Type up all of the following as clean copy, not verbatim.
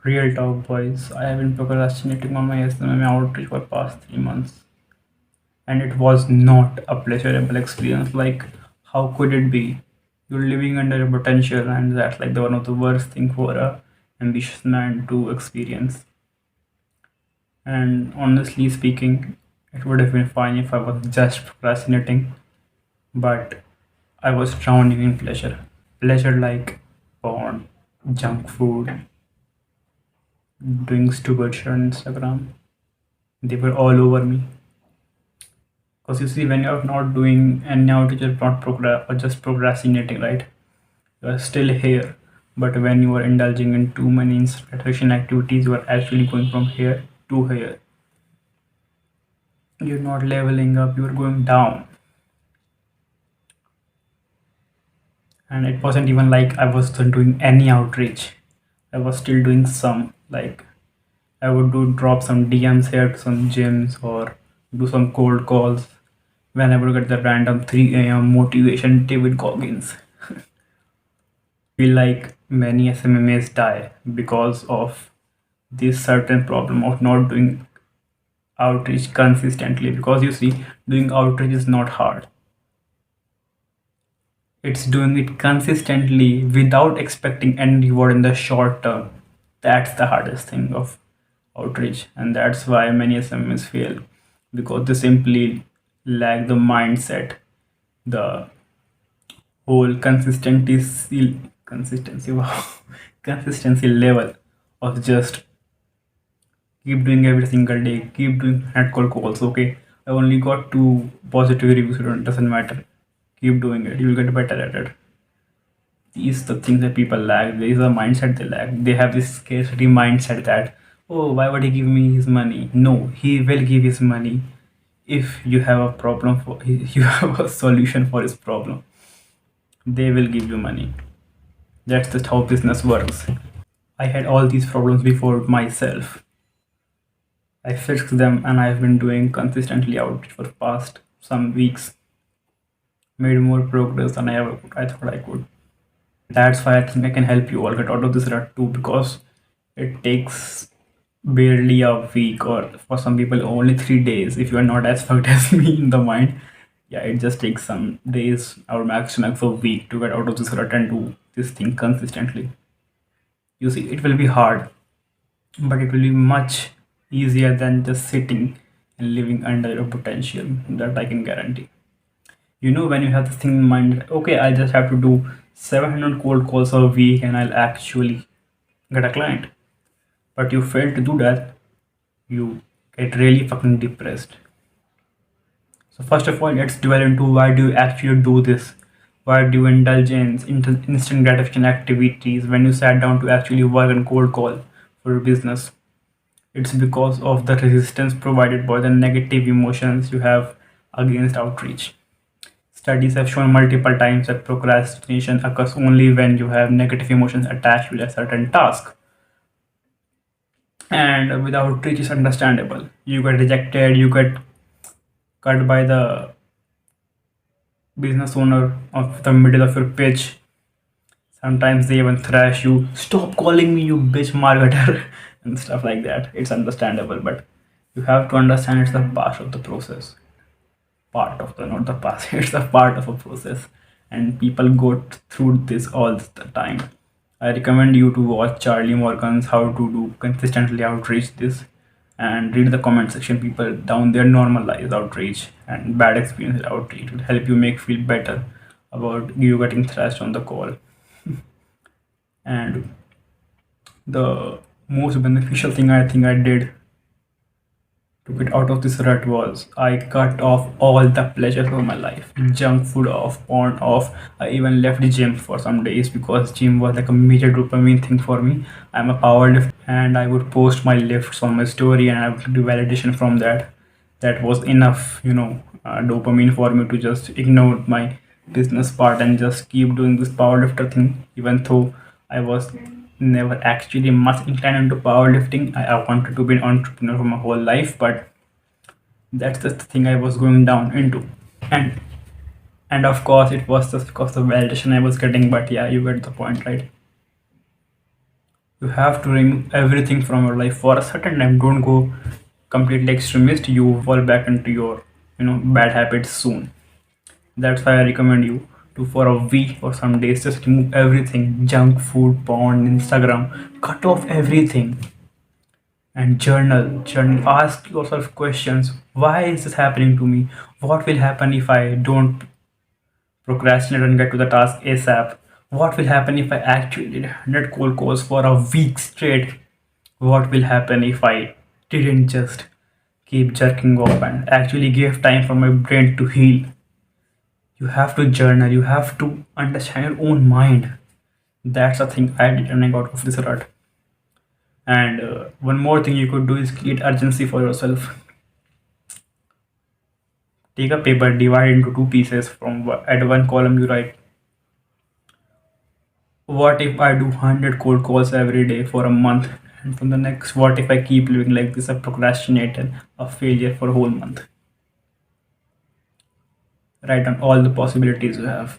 Real talk, boys. I have been procrastinating on my SMMA outreach for past 3 months, and it was not a pleasurable experience. Like, how could it be? You're living under your potential, and that's like the one of the worst thing for a ambitious man to experience. And honestly speaking, it would have been fine if I was just procrastinating, but I was drowning in pleasure. Pleasure like porn, junk food, doing stupid shit on Instagram. They were all over me. Because you see, when you're not doing any outage or not or just procrastinating, right? You are still here. But when you are indulging in too many insufficient activities, you are actually going from here to here. You're not leveling up, you're going down. And it wasn't even like I wasn't doing any outreach. I was still doing some. Like I would do drop some DMs here to some gyms or do some cold calls when I would get the random 3 a.m. motivation David Goggins. Feel like many SMMAs die because of this certain problem of not doing outreach consistently. Because you see, doing outreach is not hard. It's doing it consistently without expecting any reward in the short term. That's the hardest thing of outreach, and that's why many SMMs fail because they simply lack the mindset, the whole consistency wow, consistency level of just keep doing every single day, keep doing net call calls. Okay, I only got two positive reviews, so it doesn't matter. Keep doing it, you'll get better at it. These the things that people lack. There is a mindset they lack. They have this scarcity mindset that, oh, why would he give me his money? No, he will give his money if you have a problem for you have a solution for his problem. They will give you money. That's just how business works. I had all these problems before myself. I fixed them and I've been doing consistently out for past some weeks. Made more progress than I thought I could. That's why I think I can help you all get out of this rut too, because it takes barely a week, or for some people only 3 days if you are not as fucked as me in the mind. Yeah, it just takes some days or max a week to get out of this rut and do this thing consistently. You see, it will be hard, but it will be much easier than just sitting and living under your potential. That I can guarantee. When you have this thing in mind, okay, I just have to do 700 cold calls a week and I'll actually get a client. But you fail to do that, you get really fucking depressed. So first of all, let's dwell into why do you actually do this? Why do you indulge in instant gratification activities when you sat down to actually work and cold call for your business? It's because of the resistance provided by the negative emotions you have against outreach. Studies have shown multiple times that procrastination occurs only when you have negative emotions attached to a certain task. And with outreach, is understandable. You get rejected, you get cut by the business owner of the middle of your pitch. Sometimes they even thrash you, stop calling me, you bitch marketer, and stuff like that. It's understandable, but you have to understand it's a part of the process. Part of the, not the past, it's a part of a process. And people go through this all the time. I recommend you to watch Charlie Morgan's How to Do Consistently Outreach this, and read the comment section. People down there normalize outreach and bad experience with outreach. It will help you make feel better about you getting thrashed on the call. And the most beneficial thing I think I did to get out of this rut was I cut off all the pleasures of my life. Junk food off, porn off. I even left the gym for some days because gym was like a major dopamine thing for me. I'm a power lifter and I would post my lifts on my story and I would do validation from that. That was enough, dopamine for me to just ignore my business part and just keep doing this powerlifter thing, even though I was never actually much inclined into powerlifting. I wanted to be an entrepreneur for my whole life, but that's just the thing I was going down into. And and of course it was just because of the validation I was getting, but yeah, you get the point, right? You have to remove everything from your life for a certain time. Don't go completely extremist. You fall back into your bad habits soon. That's why I recommend you to, for a week or some days, just remove everything: junk food, porn, Instagram. Cut off everything and journal. Journal. Ask yourself questions. Why is this happening to me? What will happen if I don't procrastinate and get to the task ASAP? What will happen if I actually did 100 cold calls for a week straight? What will happen if I didn't just keep jerking off and actually gave time for my brain to heal? You have to journal, you have to understand your own mind. That's the thing I did and I got off this rut. And one more thing you could do is create urgency for yourself. Take a paper, divide into two pieces. From at one column you write, what if I do 100 cold calls every day for a month? And from the next, what if I keep living like this, a procrastinator, a failure for a whole month? Write down all the possibilities you have.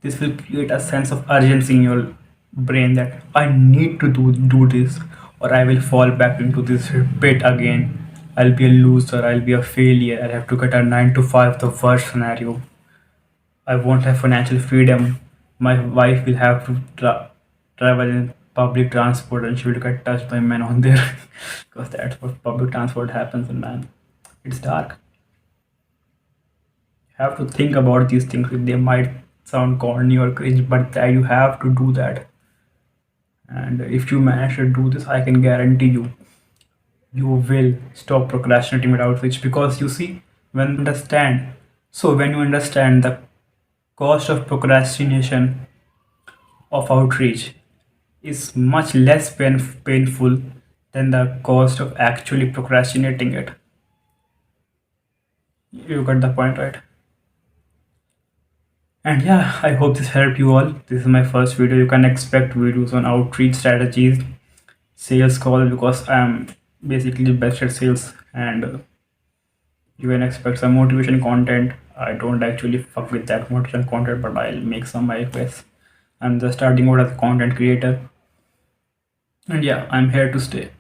This will create a sense of urgency in your brain that I need to do this, or I will fall back into this pit again. I'll be a loser, I'll be a failure, I'll have to get a 9 to 5, the worst scenario. I won't have financial freedom. My wife will have to travel in public transport and she will get touched by men on there because that's what public transport happens in man. It's dark. You have to think about these things. They might sound corny or cringe, but that you have to do that. And if you manage to do this, I can guarantee you will stop procrastinating with outreach, because you see, when you understand the cost of procrastination of outreach is much less painful than the cost of actually procrastinating it. You got the point, right? And yeah, I hope this helped you all. This is my first video. You can expect videos on outreach strategies, sales call, because I'm basically best at sales, and you can expect some motivation content. I don't actually fuck with that motivation content, but I'll make some, I guess. I'm just starting out as a content creator, and yeah, I'm here to stay.